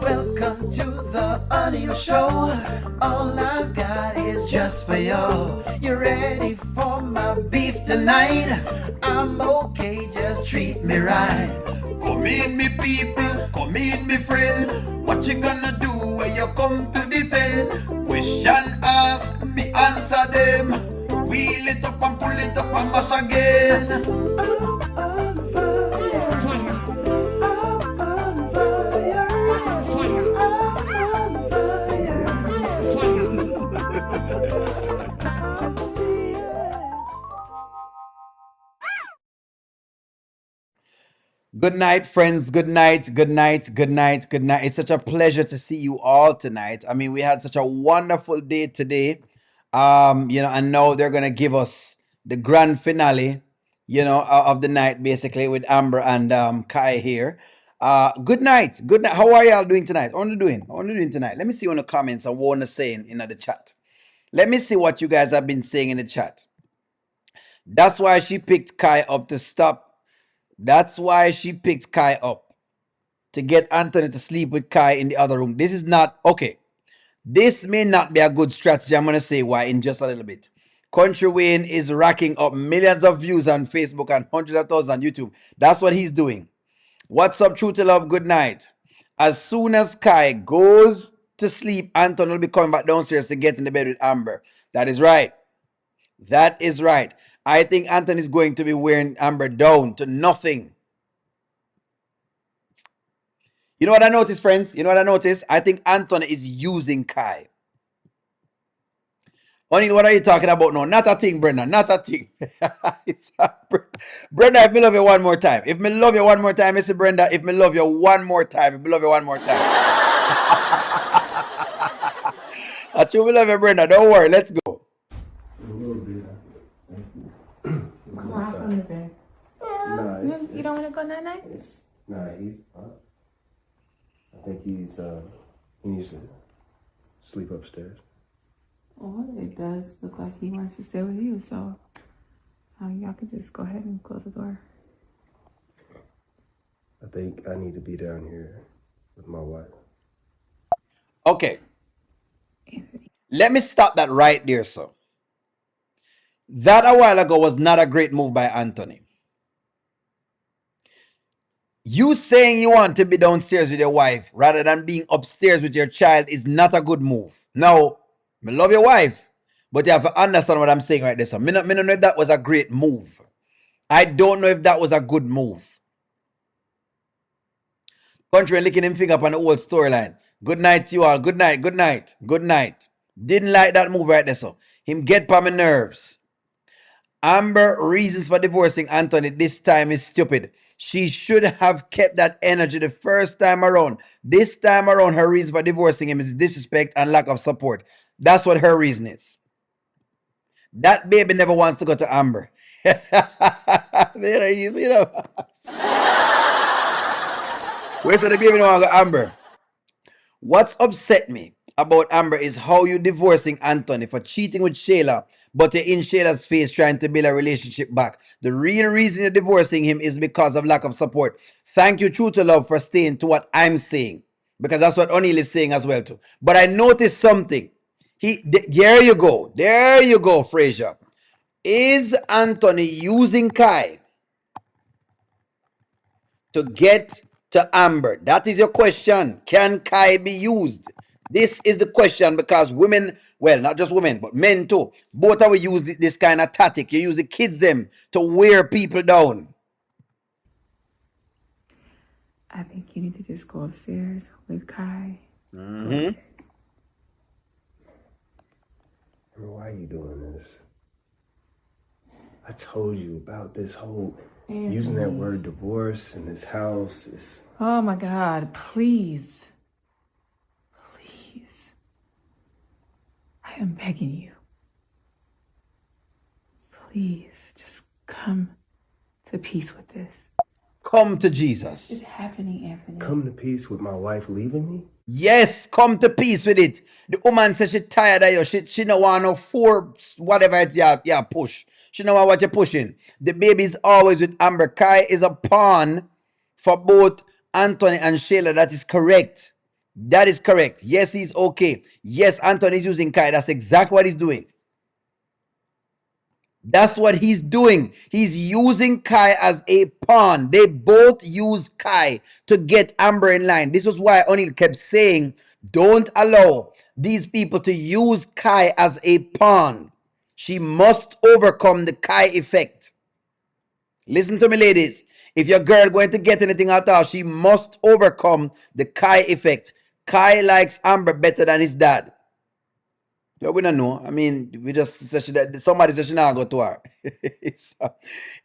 Welcome to the audio show. All I've got is just for you. You ready for my beef tonight? I'm okay, just treat me right. Come in, me people, come in, me friend. What you gonna do when you come to defend? Question ask, me answer them. Wheel it up and pull it up and mash again. I'm on fire. I'm on fire. I'm on fire. Oh, yes. Good night, friends. Good night. Good night. Good night. Good night. It's such a pleasure to see you all tonight. I mean, we had such a wonderful day today. And now they're gonna give us the grand finale, of the night, basically, with Amber and Kai here. Good night. Good night. How are y'all doing tonight? What are you doing? What are you doing tonight? Let me see on the comments and what you're saying in the chat. Let me see what you guys have been saying in the chat. That's why she picked Kai up to stop. That's why she picked Kai up to get Anthony to sleep with Kai in the other room. This is not okay. This may not be a good strategy. I'm going to say why in just a little bit. Kountry Wayne is racking up millions of views on Facebook and hundreds of thousands on YouTube. That's what he's doing. What's up, True to Love? Good night. As soon as Kai goes to sleep, Anthony will be coming back downstairs to get in the bed with Amber. That is right. That is right. I think Anthony is going to be wearing Amber down to nothing. You know what I noticed, friends? You know what I noticed? I think Anthony is using Kai. Honey, what are you talking about now? Not a thing, Brenda. Not a thing. Brenda, if me love you one more time. If me love you one more time, Mr. Brenda, if me love you one more time, if me love you one more time. I truly love you, Brenda. Don't worry. Let's go. Come on, from the bed. Nah, You don't want to go night night? Nah, he's. I think he needs to sleep upstairs. Well, it does look like he wants to stay with you, so y'all could just go ahead and close the door. I think I need to be down here with my wife. Okay. Anthony. Let me stop that right there, sir. That a while ago was not a great move by Anthony. You saying you want to be downstairs with your wife rather than being upstairs with your child is not a good move. Now, I love your wife, but you have to understand what I'm saying right there. So, I don't know if that was a great move. I don't know if that was a good move. Country licking him finger up on the old storyline. Good night to you all. Good night. Good night. Good night. Didn't like that move right there. So, him get by my nerves. Amber reasons for divorcing Anthony this time is stupid. She should have kept that energy the first time around. This time around, her reason for divorcing him is disrespect and lack of support. That's what her reason is. That baby never wants to go to Amber. You see that? Where's the baby don't want to go Amber? What's upset me about Amber is how you divorcing Anthony for cheating with Shayla, but you're in Shayla's face trying to build a relationship back. The real reason you're divorcing him is because of lack of support. Thank you, True to Love, for staying to what I'm saying, because that's what O'Neill is saying as well too. But I noticed something. There you go, Frazier. Is Anthony using Kai to get to Amber? That is your question. Can Kai be used? This is the question, because women, well, not just women, but men too, both of we use this kind of tactic. You use the kids them to wear people down. I think you need to just go upstairs with Kai. Mm-hmm. Why are you doing this? I told you about this whole using that word divorce in this house. Oh my God, please. Please. I am begging you. Please, just come to peace with this. Come to Jesus. It's happening, Anthony. Come to peace with my wife leaving me? Yes, come to peace with it. The woman says she tired of you. She don't want no four, whatever it's push. She don't want what you're pushing. The baby is always with Amber. Kai is a pawn for both Anthony and Shayla. That is correct. That is correct. Yes, he's okay. Yes, Anthony is using Kai. That's exactly what he's doing. That's what he's doing. He's using Kai as a pawn. They both use Kai to get Amber in line. This was why O'Neal kept saying, don't allow these people to use Kai as a pawn. She must overcome the Kai effect. Listen to me, ladies. If your girl going to get anything at all, she must overcome the Kai effect. Kai likes Amber better than his dad. Yeah, we don't know. I mean, we just somebody said she not go to her. So,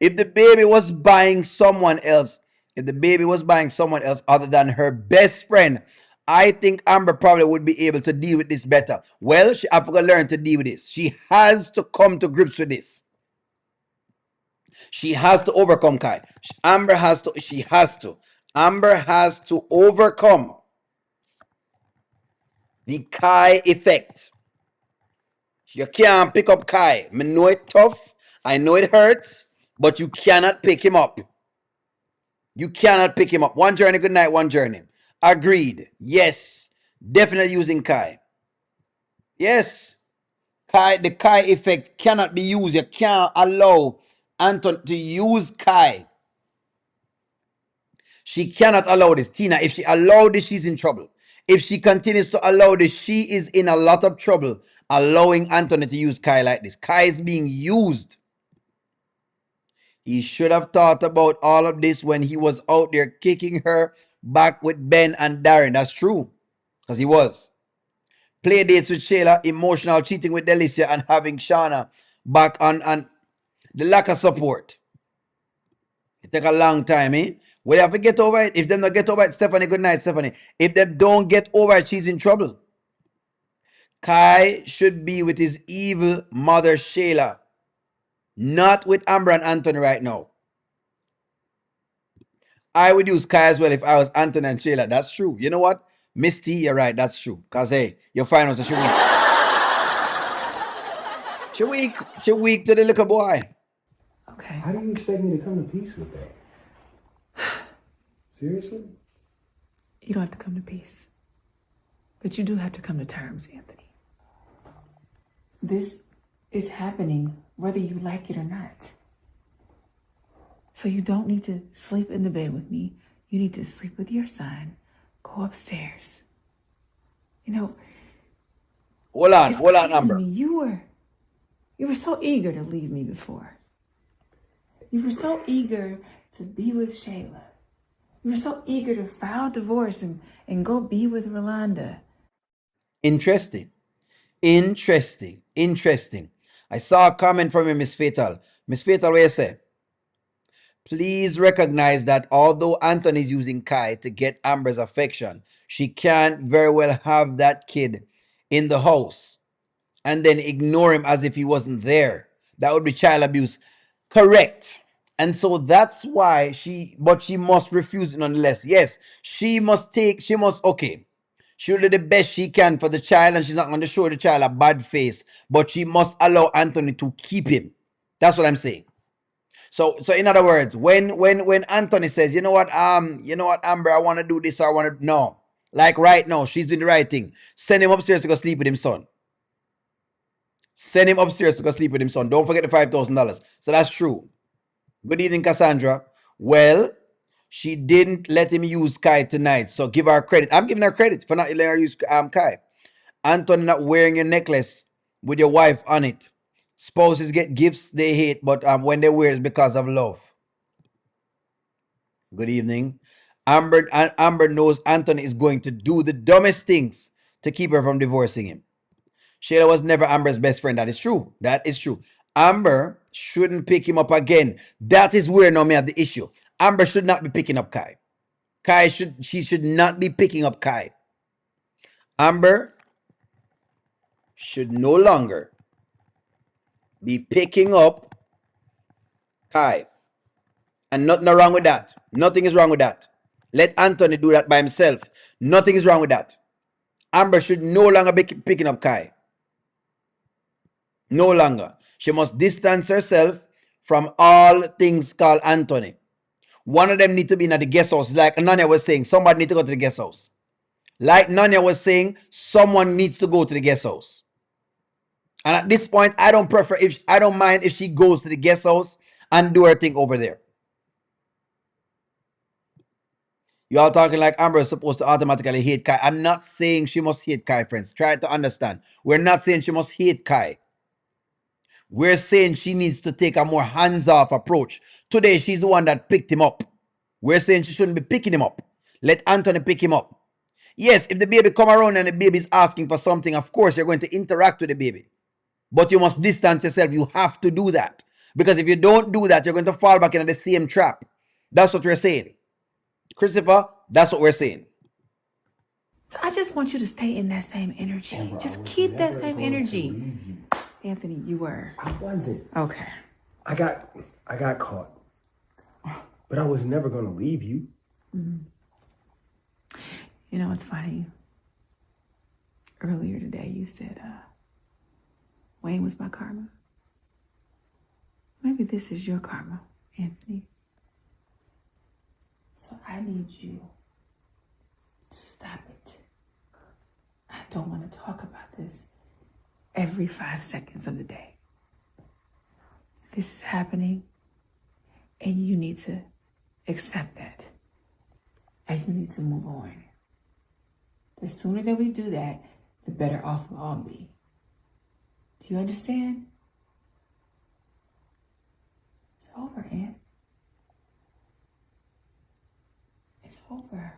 if the baby was buying someone else, if the baby was buying someone else other than her best friend, I think Amber probably would be able to deal with this better. Well, she have to learn to deal with this. She has to come to grips with this. She has to overcome Kai. Amber has to. She has to. Amber has to overcome the Kai effect. You can't pick up Kai. I know it tough. I know it hurts, but you cannot pick him up. You cannot pick him up. One journey, good night, one journey. Agreed. Yes. Definitely using Kai. Yes. Kai, the Kai effect cannot be used. You can't allow Anton to use Kai. She cannot allow this. Tina, if she allowed this, she's in trouble. If she continues to allow this, she is in a lot of trouble allowing Anthony to use Kai like this. Kai is being used. He should have thought about all of this when he was out there kicking her back with Ben and Darren. That's true. Because he was. Play dates with Shayla, emotional cheating with Delicia, and having Shauna back on the lack of support. It take a long time, eh? We have to get over it. If them not get over it, Stephanie, good night, Stephanie. If them don't get over it, she's in trouble. Kai should be with his evil mother, Shayla. Not with Amber and Anthony right now. I would use Kai as well if I was Anthony and Shayla. That's true. You know what? Misty, you're right. That's true. Because, hey, your finals are she weak. She weak to the little boy. Okay. How do you expect me to come to peace with that? Seriously? You don't have to come to peace. But you do have to come to terms, Anthony. This is happening whether you like it or not. So you don't need to sleep in the bed with me. You need to sleep with your son. Go upstairs. You know. Hold on, Amber. You were so eager to leave me before. You were so eager to be with Shayla. You were so eager to file divorce and go be with Rolanda. Interesting. I saw a comment from you, Miss Fatal. Miss Fatal, what you say? Please recognize that although Anthony is using Kai to get Amber's affection, she can't very well have that kid in the house and then ignore him as if he wasn't there. That would be child abuse. Correct. And so that's why she must refuse it nonetheless. Yes, she'll do the best she can for the child, and she's not going to show the child a bad face, but she must allow Anthony to keep him. That's what I'm saying. So in other words, when Anthony says, you know what, Amber, I want to do this, or I want to, no. Like right now, she's doing the right thing. Send him upstairs to go sleep with him, son. Send him upstairs to go sleep with him, son. Don't forget the $5,000. So that's true. Good evening, Cassandra. Well, she didn't let him use Kai tonight, so give her credit. I'm giving her credit for not letting her use Kai. Anthony not wearing your necklace with your wife on it. Spouses get gifts they hate, but when they wear it's because of love. Good evening. Amber knows Anthony is going to do the dumbest things to keep her from divorcing him. Shayla was never Amber's best friend. That is true. That is true. Amber shouldn't pick him up again. That is where now may have the issue. Amber should not be picking up Kai. She should not be picking up Kai. Amber should no longer be picking up Kai. And nothing wrong with that. Nothing is wrong with that. Let Anthony do that by himself. Nothing is wrong with that. Amber should no longer be picking up Kai. No longer. She must distance herself from all things called Anthony. One of them need to be in the guest house. Like Nanya was saying, somebody need to go to the guest house. Like Nanya was saying, someone needs to go to the guest house. And at this point, I don't mind if she goes to the guest house and do her thing over there. Y'all talking like Amber is supposed to automatically hate Kai. I'm not saying she must hate Kai, friends. Try to understand. We're not saying she must hate Kai. We're saying she needs to take a more hands-off approach. Today, she's the one that picked him up. We're saying she shouldn't be picking him up. Let Anthony pick him up. Yes, if the baby come around and the baby is asking for something, of course, you're going to interact with the baby. But you must distance yourself. You have to do that. Because if you don't do that, you're going to fall back into the same trap. That's what we're saying. Christopher, that's what we're saying. So I just want you to stay in that same energy. Amber, just keep that same energy. You. Anthony, you were. I wasn't. Okay. I got caught. But I was never gonna leave you. Mm-hmm. You know, it's funny. Earlier today, you said Wayne was my karma. Maybe this is your karma, Anthony. So I need you to stop it. I don't want to talk about this every 5 seconds of the day. This is happening, and you need to accept that. And you need to move on. The sooner that we do that, the better off we'll all be. Do you understand? It's over, Aunt. It's over.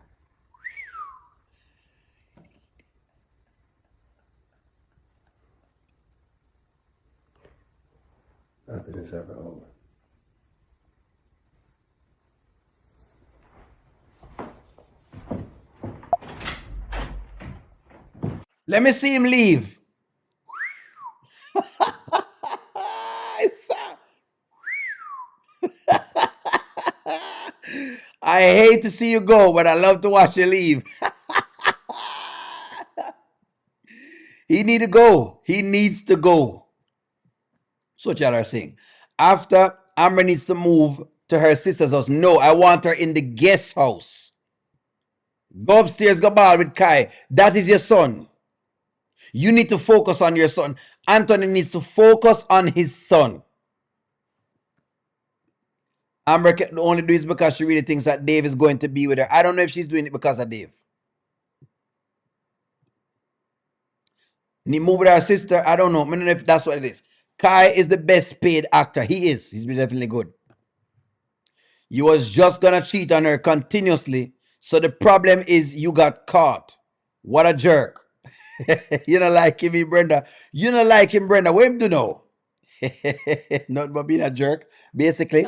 Nothing is ever over. Let me see him leave. I hate to see you go, but I love to watch you leave. He need to go. He needs to go. So what y'all are saying. After Amber needs to move to her sister's house. No, I want her in the guest house. Go upstairs, go ball with Kai. That is your son. You need to focus on your son. Anthony needs to focus on his son. Amber can only do this because she really thinks that Dave is going to be with her. I don't know if she's doing it because of Dave. Move with her sister. I don't know. I don't know if that's what it is. Kai is the best paid actor. He is. He's been definitely good. You was just gonna cheat on her continuously. So the problem is you got caught. What a jerk. You don't like him, Brenda. You don't like him, Brenda. What him do know? Not but being a jerk, basically.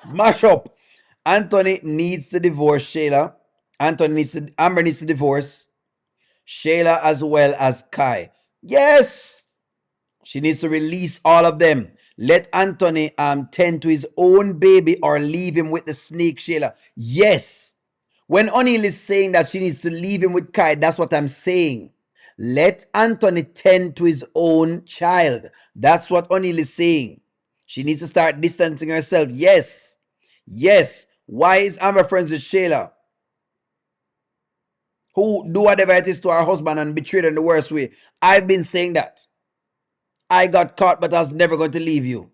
Mash up. Anthony needs to divorce Shayla. Amber needs to divorce Shayla as well as Kai. Yes. She needs to release all of them. Let Anthony tend to his own baby or leave him with the snake Shayla. Yes. When O'Neill is saying that she needs to leave him with Kai, that's what I'm saying. Let Anthony tend to his own child. That's what O'Neill is saying. She needs to start distancing herself. Yes. Yes. Why is Amber friends with Shayla? Who do whatever it is to her husband and betray her in the worst way. I've been saying that. I got caught, but I was never going to leave you.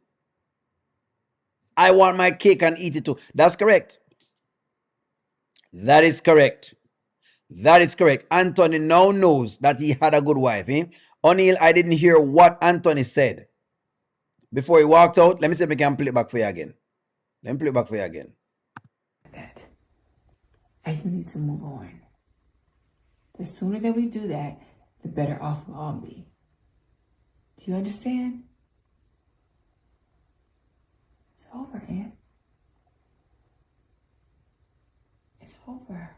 I want my cake and eat it too. That's correct. That is correct. That is correct. Anthony now knows that he had a good wife. O'Neill, I didn't hear what Anthony said before he walked out. Let me see if I can play it back for you again. Let me play it back for you again. That. And you need to move on. The sooner that we do that, the better off we'll all be. Do you understand? It's over, Aunt. It's over.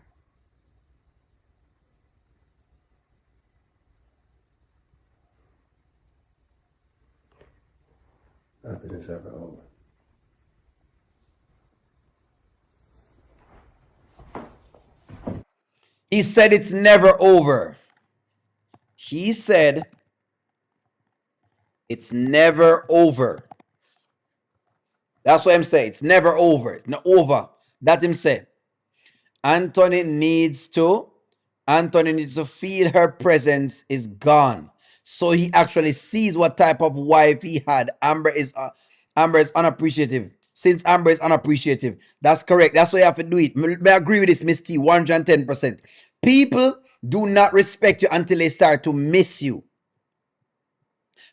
Nothing is ever over. He said it's never over. He said it's never over. That's what I'm saying. It's never over. It's not over. That him say. Anthony needs to Anthony needs to feel her presence is gone. So he actually sees what type of wife he had. Amber is unappreciative. Since Amber is unappreciative, that's correct. That's why you have to do it. I agree with this, Miss T, 110%. People do not respect you until they start to miss you.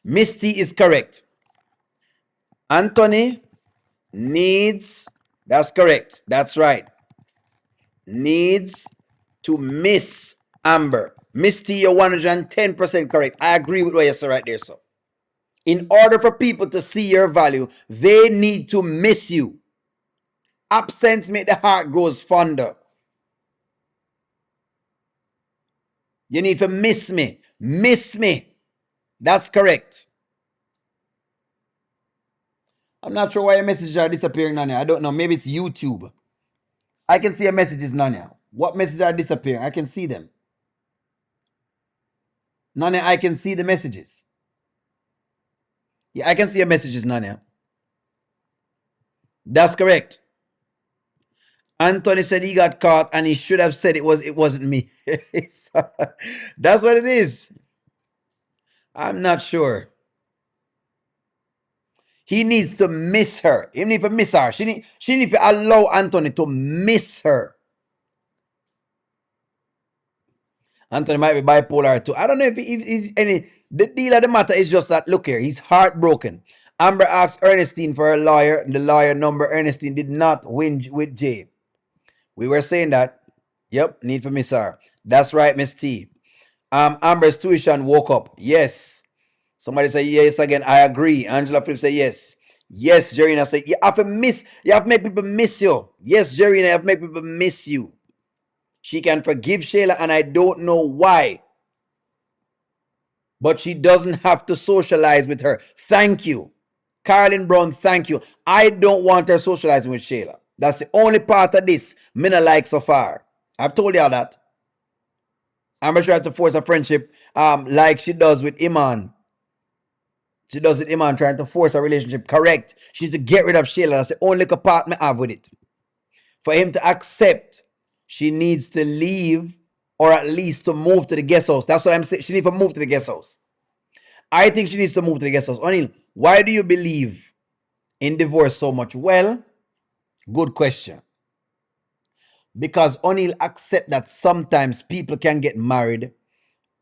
Miss T is correct. Anthony needs, that's correct. That's right. Needs to miss Amber. Miss T, you're 110% correct. I agree with what you said right there, so. In order for people to see your value, they need to miss you. Absence make the heart grows fonder. You need to miss me. Miss me. That's correct. I'm not sure why your messages are disappearing, Nanya. I don't know. Maybe it's YouTube. I can see your messages, Nanya. What messages are disappearing? I can see them. Nanya, I can see the messages. Yeah, I can see your messages, Nanya. That's correct. Anthony said he got caught and he should have said it wasn't me. That's what it is. I'm not sure. He needs to miss her. He needs to miss her. She need to allow Anthony to miss her. Anthony might be bipolar too. I don't know if he's any. The deal of the matter is just that, look here, he's heartbroken. Amber asked Ernestine for her lawyer. The lawyer number. Ernestine did not win with Jay. We were saying that. Yep, need for miss her. That's right, Miss T. Amber's tuition woke up. Yes. Somebody say yes again. I agree. Angela Flip say yes. Yes, Jerina say you have to miss. You have to make people miss you. Yes, Jerina, you have to make people miss you. She can forgive Shayla, and I don't know why. But she doesn't have to socialize with her. Thank you. Carolyn Brown, thank you. I don't want her socializing with Shayla. That's the only part of this me not like so far. I've told y'all that. I'm going to try to force a friendship like she does with Iman. She does with Iman, trying to force a relationship. Correct. She needs to get rid of Shayla. That's the only part I have with it. For him to accept, she needs to leave or at least to move to the guest house. That's what I'm saying. She needs to move to the guest house. I think she needs to move to the guest house. O'Neill, why do you believe in divorce so much? Well, good question. Because O'Neill accept that sometimes people can get married,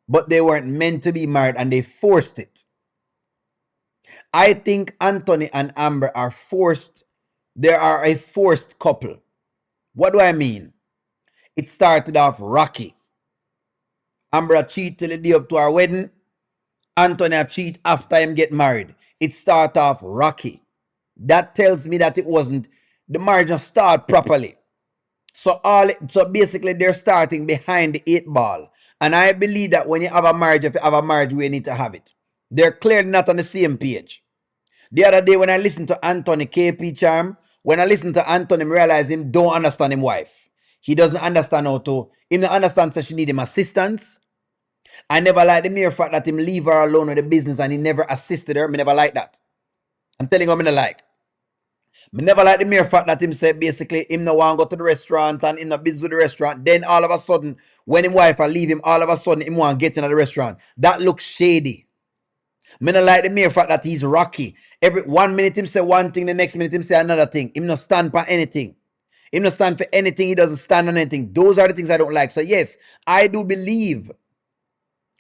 but they weren't meant to be married and they forced it. I think Anthony and Amber are forced. They are a forced couple. What do I mean? It started off rocky. Amber cheat till the day up to our wedding. Anthony cheat after him get married. It started off rocky. That tells me that it wasn't, the marriage just start properly. So basically they're starting behind the 8 ball. And I believe that when you have a marriage, if you have a marriage, we need to have it. They're clearly not on the same page. The other day when I listened to Anthony KP Charm, when I listened to Anthony, I realized him don't understand his wife. He doesn't understand how to, he don't understand that she need him assistance. I never liked the mere fact that him leave her alone with the business and he never assisted her. Me never like that. I'm telling you what I like. Me never like the mere fact that him said basically him no want to go to the restaurant and him not busy with the restaurant. Then all of a sudden, when his wife leave him, all of a sudden him want to get into the restaurant. That looks shady. Me not like the mere fact that he's rocky. Every 1 minute him say one thing, the next minute him say another thing. Him not stand for anything. Him not stand for anything. He doesn't stand on anything. Those are the things I don't like. So yes, I do believe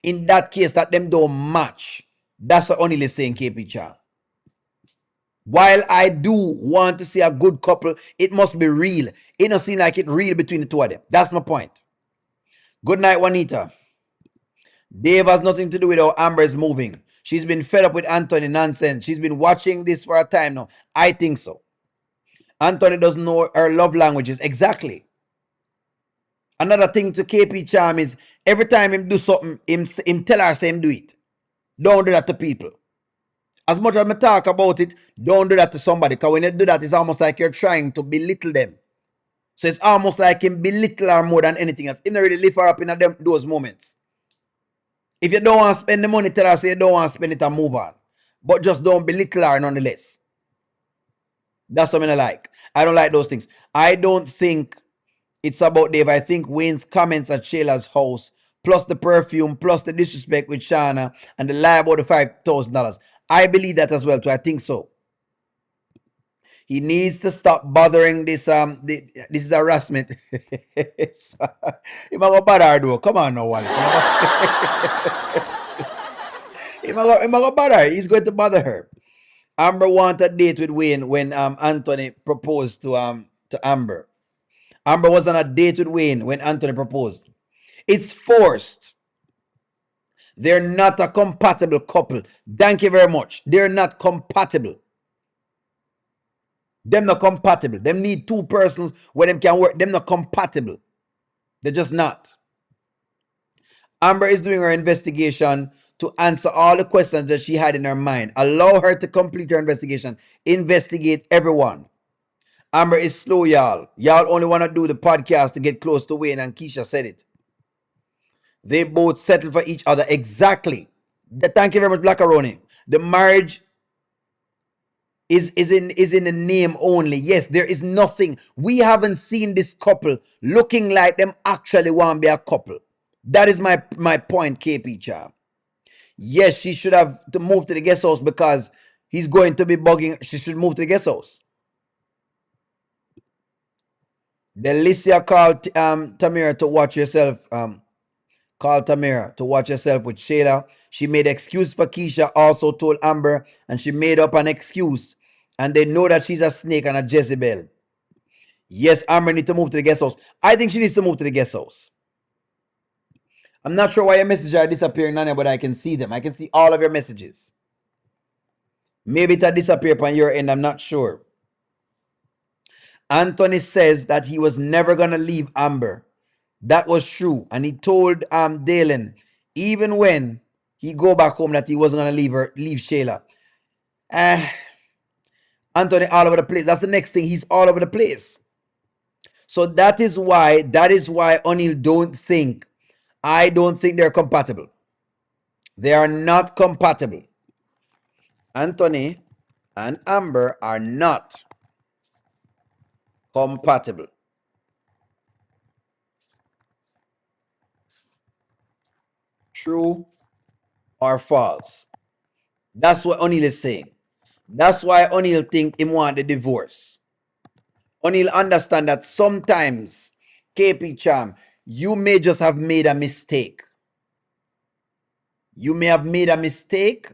in that case that them don't match. That's what O'Neill is saying, KP Chow. While I do want to see a good couple, it must be real. It don't seem like it real between the two of them. That's my point. Good night, Juanita. Dave has nothing to do with how Amber is moving. She's been fed up with Anthony nonsense. She's been watching this for a time now. I think so. Anthony doesn't know her love languages. Exactly. Another thing to KP Charm is every time him do something, him tell her say him do it. Don't do that to people. As much as I talk about it, don't do that to somebody. Because when you do that, it's almost like you're trying to belittle them. So it's almost like him belittle her more than anything else. Him not really lift her up in those moments. If you don't want to spend the money, tell her say you don't want to spend it and move on. But just don't belittle her nonetheless. That's what I like. I don't like those things. I don't think it's about Dave. I think Wayne's comments at Shayla's house, plus the perfume, plus the disrespect with Shana, and the lie about the $5,000. I believe that as well too. I think so. He needs to stop bothering this. This is harassment. He might go bother her though. Come on now, Wallace. He might go bother her. He's going to bother her. Amber wanted a date with Wayne when Anthony proposed to Amber. Amber was on a date with Wayne when Anthony proposed. It's forced. They're not a compatible couple. Thank you very much. They're not compatible. Them not compatible. Them need two persons where them can work. Them not compatible. They're just not. Amber is doing her investigation to answer all the questions that she had in her mind. Allow her to complete her investigation. Investigate everyone. Amber is slow, y'all. Y'all only want to do the podcast to get close to Wayne, and Keisha said it. They both settle for each other. Exactly. Thank you very much, Blackaroni. The marriage is in the name only. Yes, there is nothing. We haven't seen this couple looking like them actually want to be a couple. That is my point, KP Cham. Yes, she should have to move to the guest house because he's going to be bugging. She should move to the guest house. Delicia called Tamira to watch yourself. Call Tamira to watch herself with Shayla. She made excuse for Keisha, also told Amber, and she made up an excuse. And they know that she's a snake and a Jezebel. Yes, Amber needs to move to the guest house. I think she needs to move to the guest house. I'm not sure why your messages are disappearing, Nanya, but I can see them. I can see all of your messages. Maybe it disappeared on your end. I'm not sure. Anthony says that he was never going to leave Amber. That was true. And he told Dalen, even when he go back home, that he wasn't going to leave Shayla. Anthony all over the place. That's the next thing. He's all over the place. So that is why O'Neal I don't think they're compatible. They are not compatible. Anthony and Amber are not compatible. True or false? That's what O'Neal is saying. That's why O'Neal think him want the divorce. O'Neal understand that sometimes, KP Cham, you may just have made a mistake. You may have made a mistake,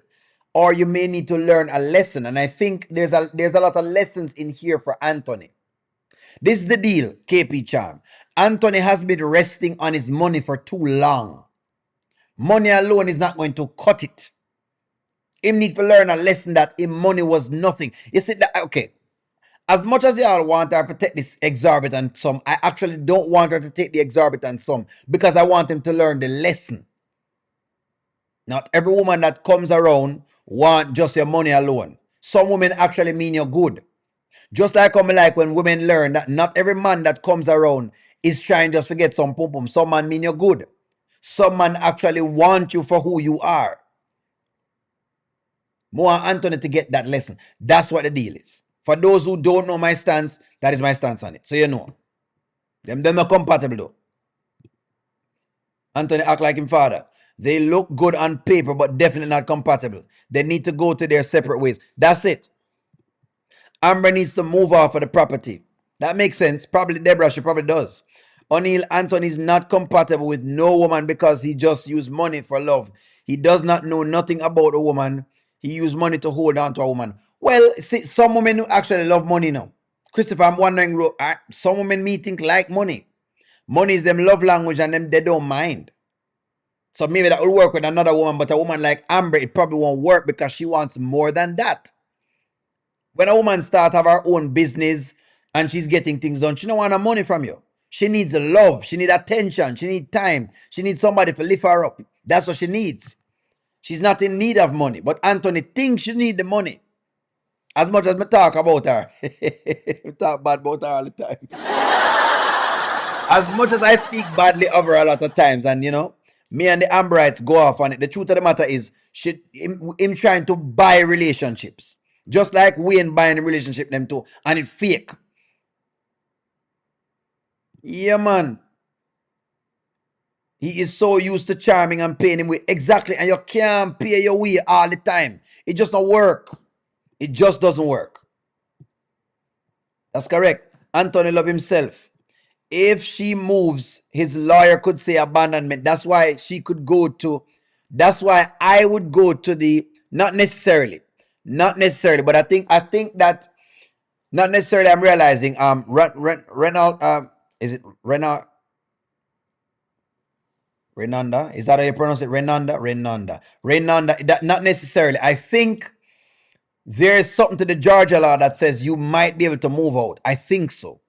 or you may need to learn a lesson. And I think there's a lot of lessons in here for Anthony. This is the deal, KP Cham. Anthony has been resting on his money for too long. Money alone is not going to cut it. Him need to learn a lesson that him money was nothing. You see that? Okay. As much as y'all want her to take this exorbitant sum, I actually don't want her to take the exorbitant sum because I want him to learn the lesson. Not every woman that comes around want just your money alone. Some women actually mean you're good. Just like I'm like when women learn that not every man that comes around is trying just to get some pum pum. Some man mean you're good. Some man actually want you for who you are. More Anthony to get that lesson. That's what the deal is. For those who don't know my stance, that is my stance on it. So you know. Them not compatible though. Anthony act like him father. They look good on paper, but definitely not compatible. They need to go to their separate ways. That's it. Amber needs to move off of the property. That makes sense. Probably Deborah, she probably does. O'Neal Anthony is not compatible with no woman because he just used money for love. He does not know nothing about a woman. He used money to hold on to a woman. Well, see, some women who actually love money now. Christopher, I'm wondering, some women me think like money. Money is them love language and them they don't mind. So maybe that will work with another woman, but a woman like Amber, it probably won't work because she wants more than that. When a woman starts have her own business and she's getting things done, she don't want no money from you. She needs love. She needs attention. She needs time. She needs somebody to lift her up. That's what she needs. She's not in need of money. But Anthony thinks she needs the money. As much as we talk about her. We talk bad about her all the time. As much as I speak badly of her a lot of times, and you know, me and the Amberites go off on it. The truth of the matter is, him trying to buy relationships. Just like Wayne buying the relationship them too, and it fake. Yeah, man. He is so used to charming and paying him way. Exactly. And you can't pay your way all the time. It just don't work. It just doesn't work. That's correct. Anthony love himself. If she moves, his lawyer could say abandonment. That's why she could go to, that's why I would go to the, not necessarily, but I think that not necessarily I'm realizing, Renault, is it Renault, Renanda? Is that how you pronounce it? Renanda. That not necessarily. I think there's something to the Georgia law that says you might be able to move out. I think so.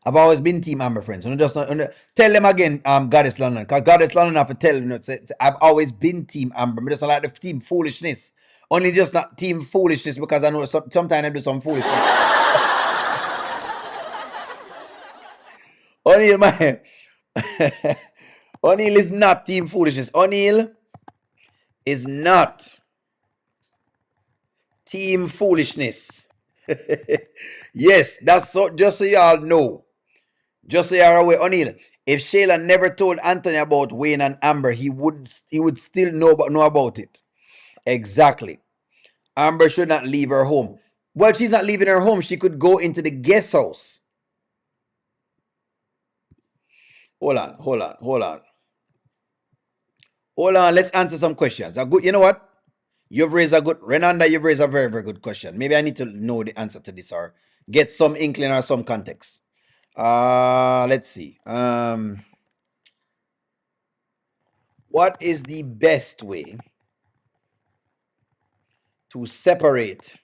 I've always been Team Amber, friends. Just not, tell them again, Goddess London, because Goddess London have to tell them. I've always been Team Amber. I just not like the Team Foolishness. Only just not Team Foolishness because I know sometimes I do some foolishness. O'Neill, man. O'Neill is not Team Foolishness. O'Neill is not Team Foolishness. Yes, that's so. Just so y'all know. Just so you're aware, O'Neill, if Shayla never told Anthony about Wayne and Amber, he would still know about it. Exactly. Amber should not leave her home. Well, she's not leaving her home. She could go into the guest house. Hold on. Let's answer some questions. A good, you know what? You've raised a good, Renanda, you've raised a very, very good question. Maybe I need to know the answer to this or get some inkling or some context. Let's see. What is the best way to separate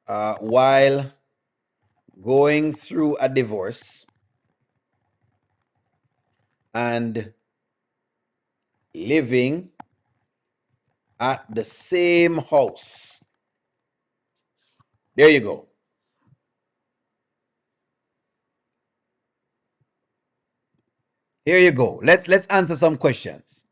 while going through a divorce and living at the same house? There you go. Here you go. Let's answer some questions.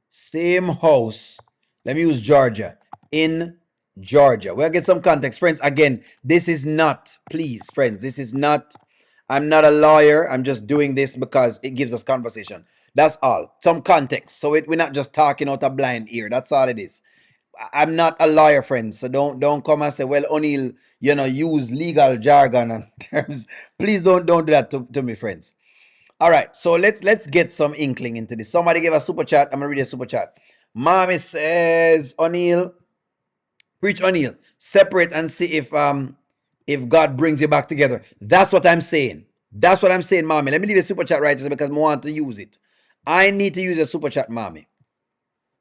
Same house. Let me use Georgia. In Georgia. We'll get some context. Friends, again, this is not, please, friends, this is not, I'm not a lawyer. I'm just doing this because it gives us conversation. That's all. Some context. So we're not just talking out a blind ear. That's all it is. I'm not a lawyer, friends. So don't come and say, well, O'Neill, use legal jargon and terms. Please don't do that to me, friends. All right, so let's get some inkling into this. Somebody gave a super chat. I'm gonna read a super chat. Mommy says, O'Neill, preach O'Neill, separate and see if God brings you back together. That's what I'm saying. That's what I'm saying, mommy. Let me leave a super chat right here because I want to use it. I need to use a super chat, mommy.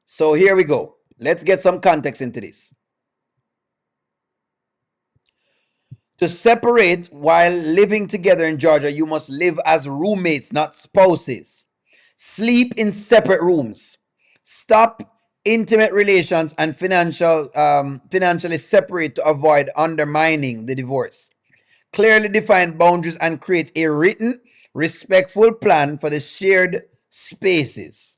So here we go. Let's get some context into this. To separate while living together in Georgia, you must live as roommates, not spouses. Sleep in separate rooms. Stop intimate relations and financially separate to avoid undermining the divorce. Clearly define boundaries and create a written, respectful plan for the shared spaces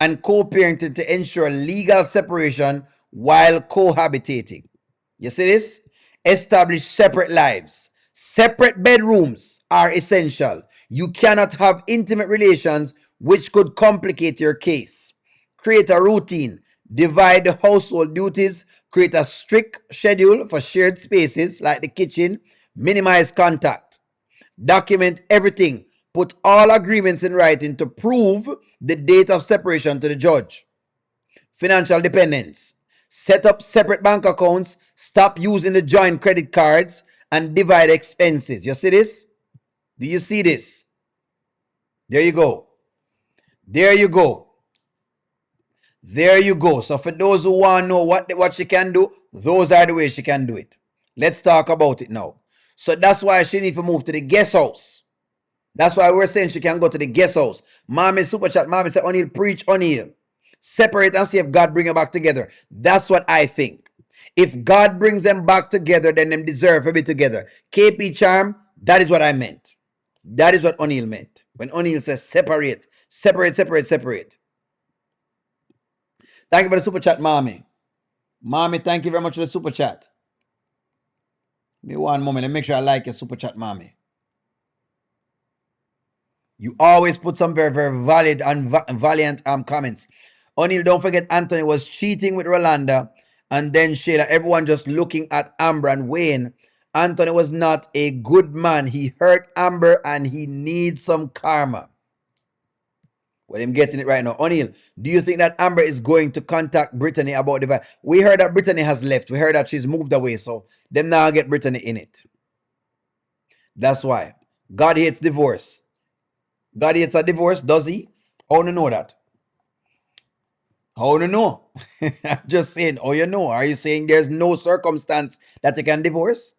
and co-parenting to ensure legal separation while cohabitating. You see this? Establish separate lives. Separate bedrooms are essential. You cannot have intimate relations which could complicate your case. Create a routine. Divide the household duties. Create a strict schedule for shared spaces like the kitchen. Minimize contact. Document everything. Put all agreements in writing to prove the date of separation to the judge. Financial dependence. Set up separate bank accounts. Stop using the joint credit cards and divide expenses. You see this? Do you see this? There you go. There you go. There you go. So for those who want to know what she can do, those are the ways she can do it. Let's talk about it now. So that's why she needs to move to the guest house. That's why we're saying she can go to the guest house. Mommy super chat. Mommy said, O'Neill, preach O'Neill. Separate and see if God bring them back together. That's what I think. If God brings them back together, then them deserve to be together. KP Charm, that is what I meant. That is what O'Neill meant. When O'Neill says separate, separate, separate, separate. Thank you for the super chat, mommy. Mommy, thank you very much for the super chat. Give me one moment. Let me make sure I like your super chat, mommy. You always put some very, very valid and valiant comments. O'Neill, don't forget Anthony was cheating with Rolanda and then Shayla. Everyone just looking at Amber and Wayne. Anthony was not a good man. He hurt Amber and he needs some karma. Well, I'm getting it right now. O'Neill, do you think that Amber is going to contact Brittany about the... We heard that Brittany has left. We heard that she's moved away. So them now get Brittany in it. That's why. God hates divorce. God hates a divorce, does he? How do you know that? How do you know? I'm just saying, how you know? Are you saying there's no circumstance that you can divorce?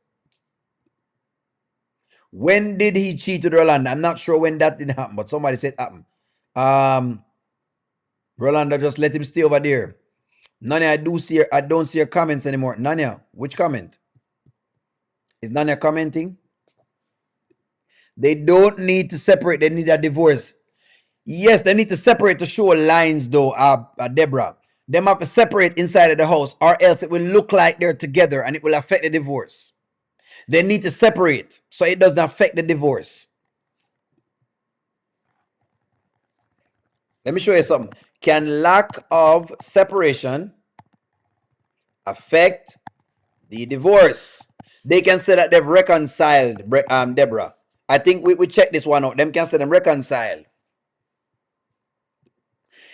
When did he cheat with Rolanda? I'm not sure when that did happen, but somebody said it happened. Rolanda just let him stay over there. Nanya, I don't see your comments anymore. Nanya, which comment? Is Nanya commenting? They don't need to separate, they need a divorce. Yes, they need to separate to show lines though, Deborah. Them have to separate inside of the house or else it will look like they're together and it will affect the divorce. They need to separate so it doesn't affect the divorce. Let me show you something. Can lack of separation affect the divorce? They can say that they've reconciled, Deborah. I think we check this one out. Them can say them reconciled.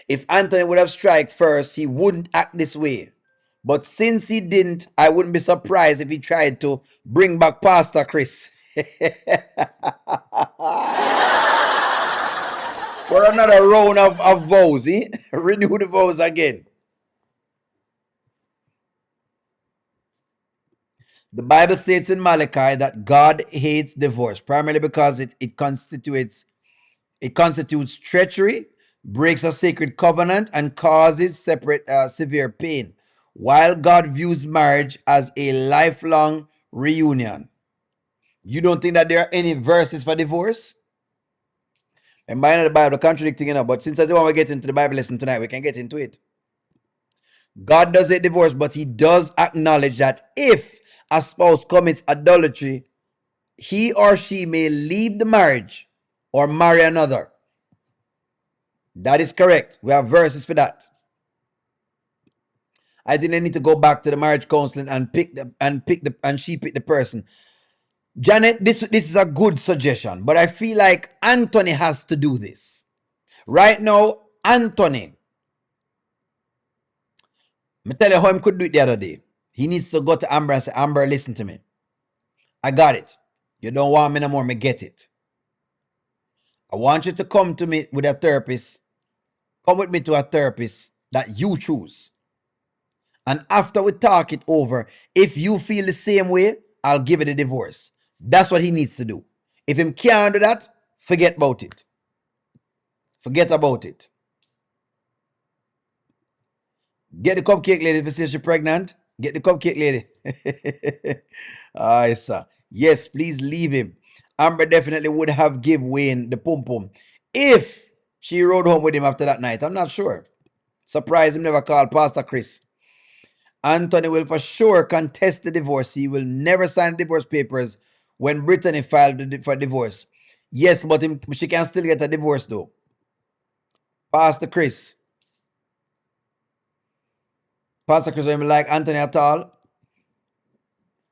If Anthony would have strike first, he wouldn't act this way. But since he didn't, I wouldn't be surprised if he tried to bring back Pastor Chris. For another round of vows, eh? Renew the vows again. The Bible states in Malachi that God hates divorce, primarily because it constitutes treachery, breaks a sacred covenant, and causes severe pain, while God views marriage as a lifelong reunion. You don't think that there are any verses for divorce? And by the Bible contradicting enough, but since I want to get into the Bible lesson tonight, we can get into it. God does hate divorce, but he does acknowledge that if a spouse commits adultery, he or she may leave the marriage or marry another. That is correct. We have verses for that. I think they need to go back to the marriage counseling and pick the person. Janet, this is a good suggestion, but I feel like Anthony has to do this. Right now, Anthony, I tell you how he could do it the other day. He needs to go to Amber and say, Amber, listen to me. I got it. You don't want me no more, me get it. I want you to come to me with a therapist. Come with me to a therapist that you choose. And after we talk it over, if you feel the same way, I'll give it a divorce. That's what he needs to do. If him can't do that, forget about it. Forget about it. Get the cupcake lady if you say she's pregnant. Get the cupcake lady. Aye, sir. Yes, please leave him. Amber definitely would have give Wayne the pum pum if she rode home with him after that night. I'm not sure. Surprised him never called Pastor Chris. Anthony will for sure contest the divorce. He will never sign divorce papers when Brittany filed for divorce. Yes, but she can still get a divorce though. Pastor Chris. Pastor Chris, I'm like Anthony at all.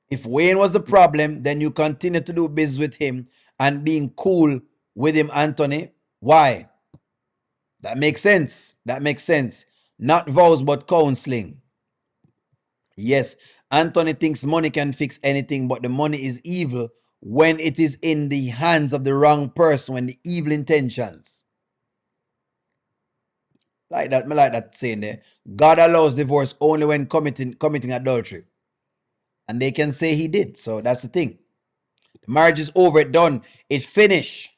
If Wayne was the problem, then you continue to do business with him and being cool with him, Anthony. Why? That makes sense. That makes sense. Not vows, but counseling. Yes, Anthony thinks money can fix anything, but the money is evil when it is in the hands of the wrong person, when the evil intentions. Like that, me like that saying there. God allows divorce only when committing adultery. And they can say he did. So that's the thing. The marriage is over, it done, it finished.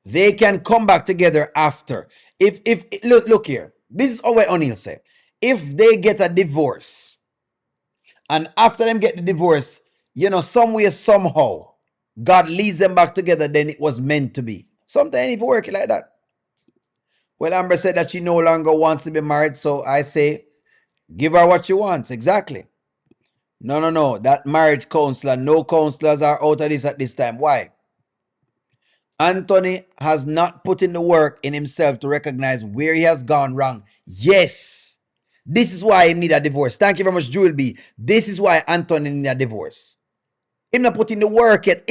They can come back together after. If look here. This is what O'Neill said. If they get a divorce, and after them get the divorce, somewhere, somehow, God leads them back together, then it was meant to be. Sometimes it work like that. Well, Amber said that she no longer wants to be married, so I say, give her what she wants. Exactly. No, no, no. That marriage counselor, no counselors are out of this at this time. Why? Anthony has not put in the work in himself to recognize where he has gone wrong. Yes. This is why he need a divorce. Thank you very much, Jewel B. This is why Anthony need a divorce. Him not put in the work yet.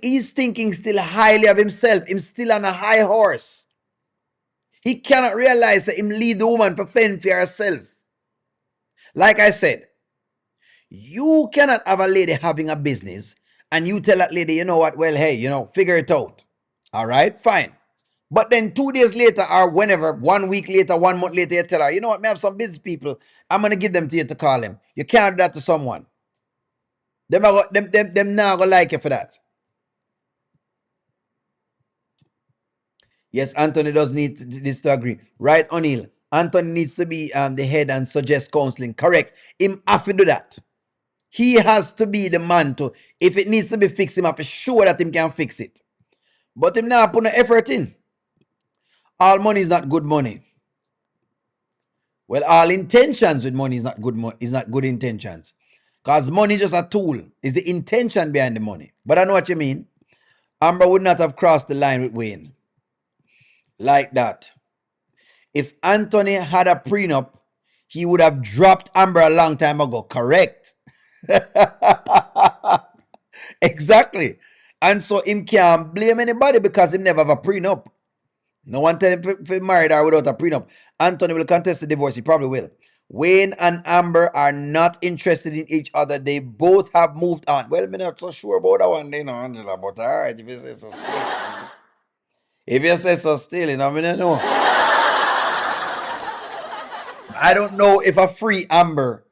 He's thinking still highly of himself. Him still on a high horse. He cannot realize that him leave the woman for fend for herself. Like I said, you cannot have a lady having a business and you tell that lady, you know what, well, hey, figure it out. All right, fine. But then 2 days later or whenever, 1 week later, 1 month later, you tell her, you know what, I have some business people. I'm going to give them to you to call them. You can't do that to someone. Them now going to like you for that. Yes, Anthony does need this to agree. Right, O'Neill? Anthony needs to be the head and suggest counseling. Correct. Him have to do that. He has to be the man to, if it needs to be fixed, him have to show that him can fix it. But him now put no effort in. All money is not good money. Well, all intentions with money is not good intentions. Because money is just a tool. It's the intention behind the money. But I know what you mean. Amber would not have crossed the line with Wayne. Like that. If Anthony had a prenup, he would have dropped Amber a long time ago. Correct. Exactly. And so him can't blame anybody because he never have a prenup. No one tell him if he married her without a prenup. Anthony will contest the divorce. He probably will. Wayne and Amber are not interested in each other. They both have moved on. Well, I'm not so sure about that one, Angela. But all right, if you say so still. If you say so still, I don't know. I don't know if a free Amber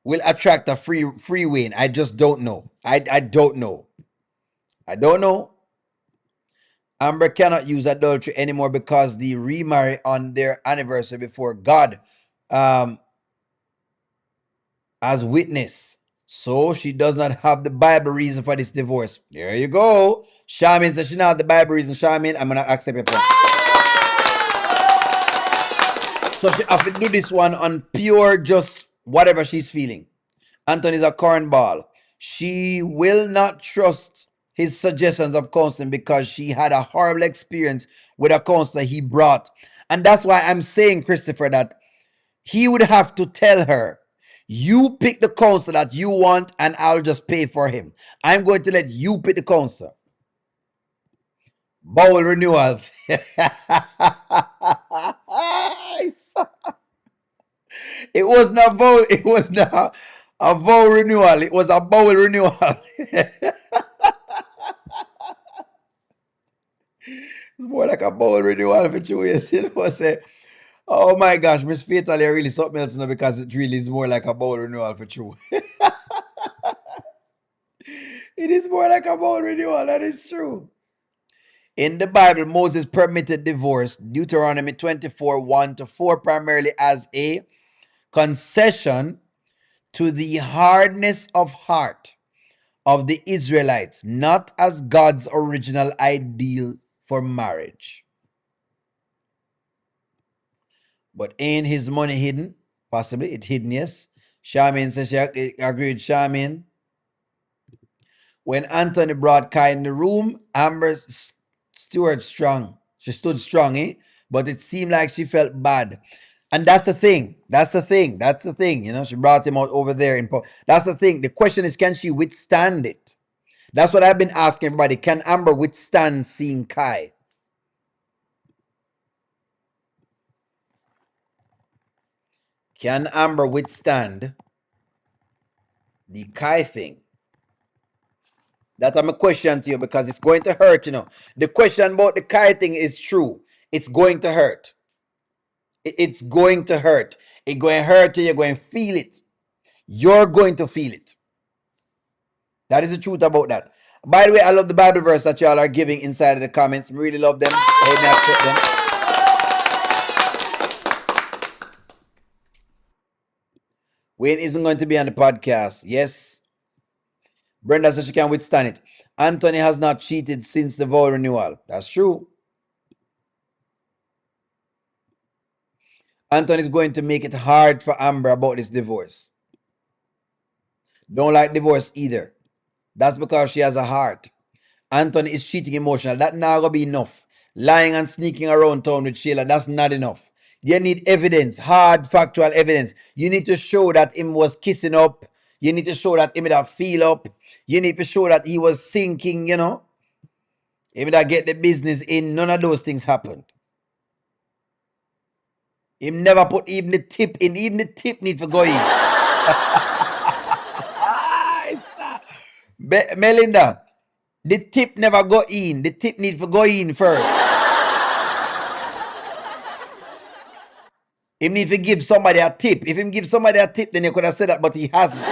will attract a free Wayne. I just don't know. I don't know. I don't know. Amber cannot use adultery anymore because they remarry on their anniversary before God as witness. So she does not have the Bible reason for this divorce. There you go. Charmaine says she not have the Bible reason. Charmaine, I'm going to accept your point. So she have to do this one on pure just whatever she's feeling. Anthony's a cornball. She will not trust his suggestions of counseling because she had a horrible experience with a counselor he brought. And that's why I'm saying, Christopher, that he would have to tell her, you pick the counselor that you want and I'll just pay for him. I'm going to let you pick the counselor. Bowel renewals. It was not vote. It was not a vote renewal. It was a bowel renewal. It's more like a bowel renewal for 2 years. Say, oh my gosh, Miss Fatal, you're really something else now because it really is more like a bowel renewal for true. It is more like a bowel renewal. That is true. In the Bible, Moses permitted divorce, Deuteronomy 24, 1-4, primarily as a concession to the hardness of heart of the Israelites, not as God's original ideal for marriage. But ain't his money hidden? Possibly, it's hidden, yes. Charmaine says she agreed, Charmaine. When Anthony brought Kai in the room, Amber stood strong. She stood strong, eh? But it seemed like she felt bad. And that's the thing. That's the thing. That's the thing. She brought him out over there. That's the thing. The question is, can she withstand it? That's what I've been asking everybody. Can Amber withstand seeing Kai? Can Amber withstand the Kai thing? That's my question to you because it's going to hurt, The question about the Kai thing is true. It's going to hurt. It's going to hurt. It's going to hurt you. You're going to feel it. You're going to feel it. That is the truth about that. By the way, I love the Bible verse that y'all are giving inside of the comments. I really love them. Hey, may I accept them? Wayne isn't going to be on the podcast. Yes. Brenda says she can withstand it. Anthony has not cheated since the vow renewal. That's true. Anthony is going to make it hard for Amber about this divorce. Don't like divorce either. That's because she has a heart. Anthony is cheating emotional. That not gonna be enough. Lying and sneaking around town with Sheila, that's not enough. You need evidence, hard factual evidence. You need to show that him was kissing up. You need to show that him that feel up. You need to show that he was sinking, you know. Him that get the business in. None of those things happened. Him never put even the tip in. Even the tip need for going. Melinda, the tip never go in. The tip need for go in first. Him need to give somebody a tip. If him give somebody a tip, then he could have said that, but he hasn't.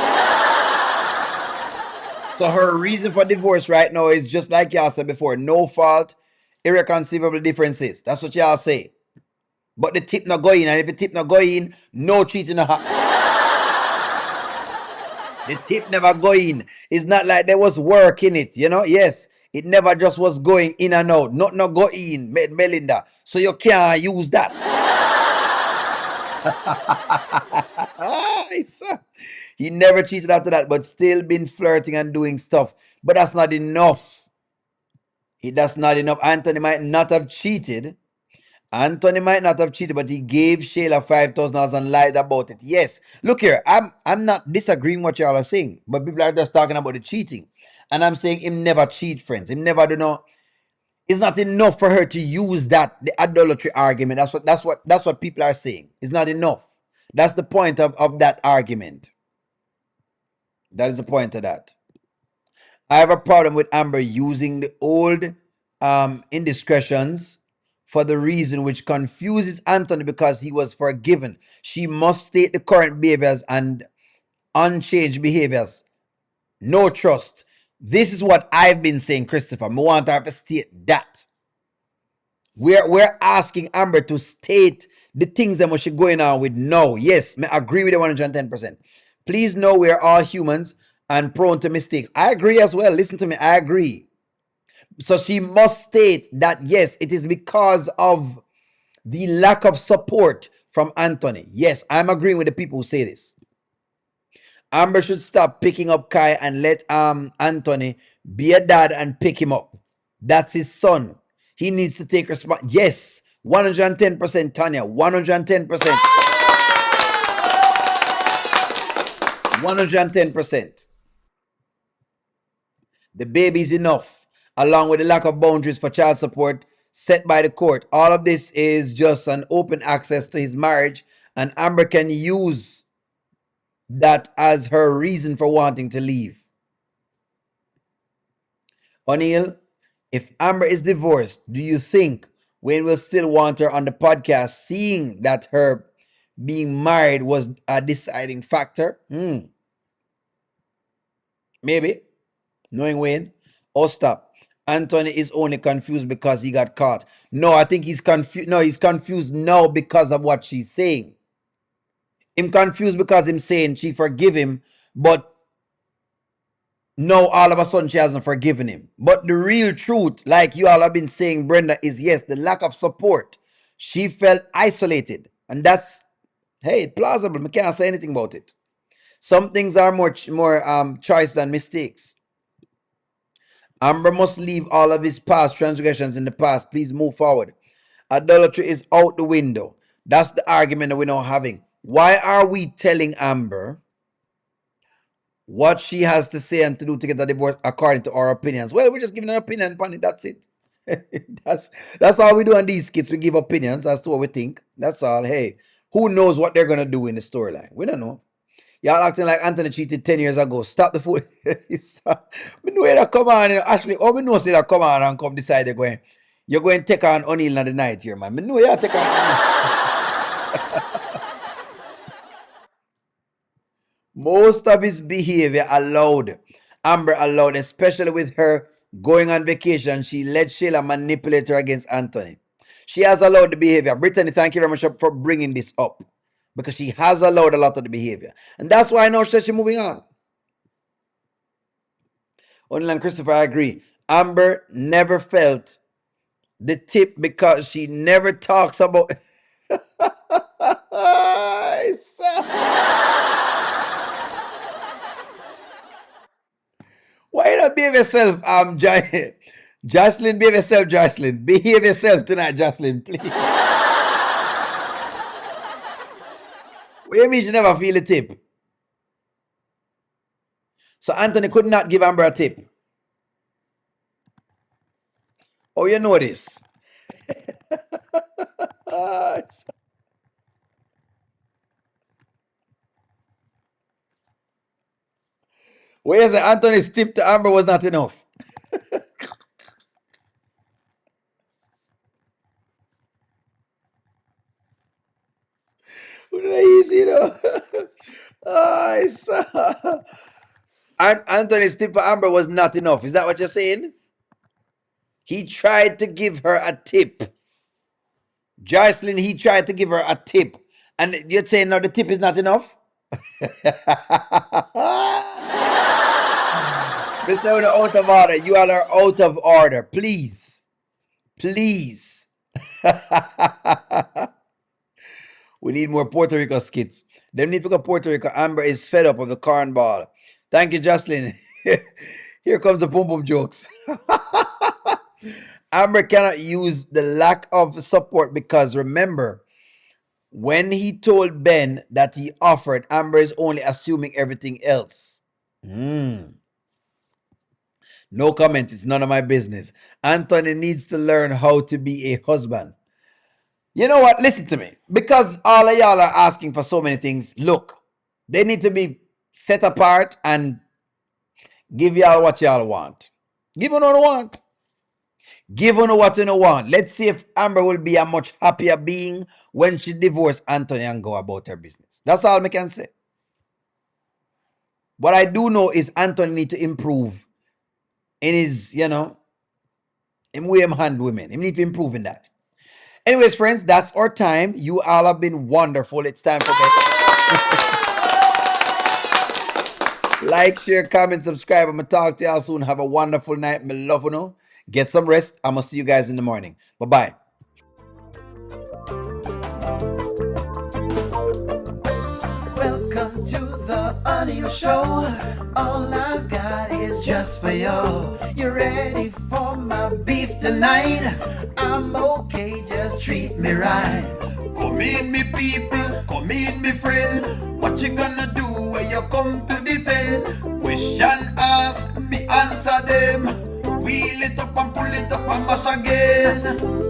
So her reason for divorce right now is just like y'all said before: no fault, irreconcilable differences. That's what y'all say. But the tip not going, and if the tip not going, no cheating. The tip never going. It's not like there was work in it, you know. Yes, it never just was going in and out. Not go in, Melinda. So you can't use that. He never cheated after that, but still been flirting and doing stuff. But that's not enough. That's not enough. Anthony might not have cheated. But he gave Shayla $5,000 and lied about it. Yes. Look here, I'm not disagreeing what y'all are saying, but people are just talking about the cheating. And I'm saying him never cheat, friends. Him never do know. It's not enough for her to use that, the idolatry argument. That's what people are saying. It's not enough. That's the point of that argument. That is the point of that. I have a problem with Amber using the old indiscretions for the reason which confuses Anthony because he was forgiven. She must state the current behaviors and unchanged behaviors. No trust. This is what I've been saying, Christopher. I want her to state that. We're asking Amber to state the things that she going on with now. Yes, I agree with the 110%. Please know we are all humans and prone to mistakes. I agree as well. Listen to me. I agree. So she must state that, yes, it is because of the lack of support from Anthony. Yes, I'm agreeing with the people who say this. Amber should stop picking up Kai and let Anthony be a dad and pick him up. That's his son. He needs to take responsibility. Yes, 110%, Tanya. 110%. 110%. The baby is enough, along with the lack of boundaries for child support set by the court. All of this is just an open access to his marriage, and Amber can use that as her reason for wanting to leave. O'Neill, if Amber is divorced, do you think Wayne will still want her on the podcast, seeing that her being married was a deciding factor? Maybe. Knowing Wayne. Oh, stop. Anthony is only confused because he got caught. No, I think he's confused. No, he's confused now because of what she's saying. I'm confused because him saying she forgive him, but no, all of a sudden she hasn't forgiven him. But the real truth, like you all have been saying, Brenda, is yes, the lack of support. She felt isolated. And that's, hey, plausible. I can't say anything about it. Some things are more choice than mistakes. Amber must leave all of his past transgressions in the past. Please move forward. Idolatry is out the window. That's the argument that we're now having. Why are we telling Amber what she has to say and to do to get a divorce according to our opinions? Well, we're just giving an opinion upon it. That's it. that's all we do on these skits. We give opinions as to what we think. That's all. Hey, who knows what they're gonna do in the storyline? We don't know. Y'all acting like Anthony cheated 10 years ago. Stop the fool. Me know that come on, Ashley. Oh, me know say that come on and come decide you're going to take on O'Neill in the night here, man. Me know you take on most of his behavior allowed. Amber allowed, especially with her going on vacation. She let Sheila manipulate her against Anthony. She has allowed the behavior. Brittany, thank you very much for bringing this up. Because she has allowed a lot of the behavior. And that's why I know she's moving on. O'Neill and Christopher, I agree. Amber never felt the tip because she never talks about Why you not behave yourself, Jocelyn, behave yourself, Jocelyn. Behave yourself tonight, Jocelyn, please. What do you mean she never feel a tip? So Anthony could not give Amber a tip. Oh, you know this. Whereas Anthony's tip to Amber was not enough. What did I use, you know? Anthony's tip for Amber was not enough. Is that what you're saying? He tried to give her a tip. Jocelyn, he tried to give her a tip. And you're saying now the tip is not enough? Mr. Out of order. You all are out of order. Please. Please. We need more Puerto Rico skits. Them need to go Puerto Rico. Amber is fed up of the cornball. Thank you, Jocelyn. Here comes the pum pum jokes. Amber cannot use the lack of support because remember, when he told Ben that he offered, Amber is only assuming everything else. No comment. It's none of my business. Anthony needs to learn how to be a husband. You know what? Listen to me. Because all of y'all are asking for so many things, look, they need to be set apart and give y'all what y'all want. Give on what you want. Give on what you want. Let's see if Amber will be a much happier being when she divorce Anthony and go about her business. That's all I can say. What I do know is Anthony need to improve in his, in way him hand women. He need to improve in that. Anyways, friends, that's our time. You all have been wonderful. It's time for bed. Like, share, comment, subscribe. I'm going to talk to y'all soon. Have a wonderful night. Me love you. Get some rest. I'm going to see you guys in the morning. Bye-bye. Welcome to the audio show. All I've got is just for you. You ready for my beef tonight? I'm okay, just treat me right. Come in, me people, come in, me friend. What you gonna do when you come to defend? Question ask, me answer them. Wheel it up and pull it up and mash again.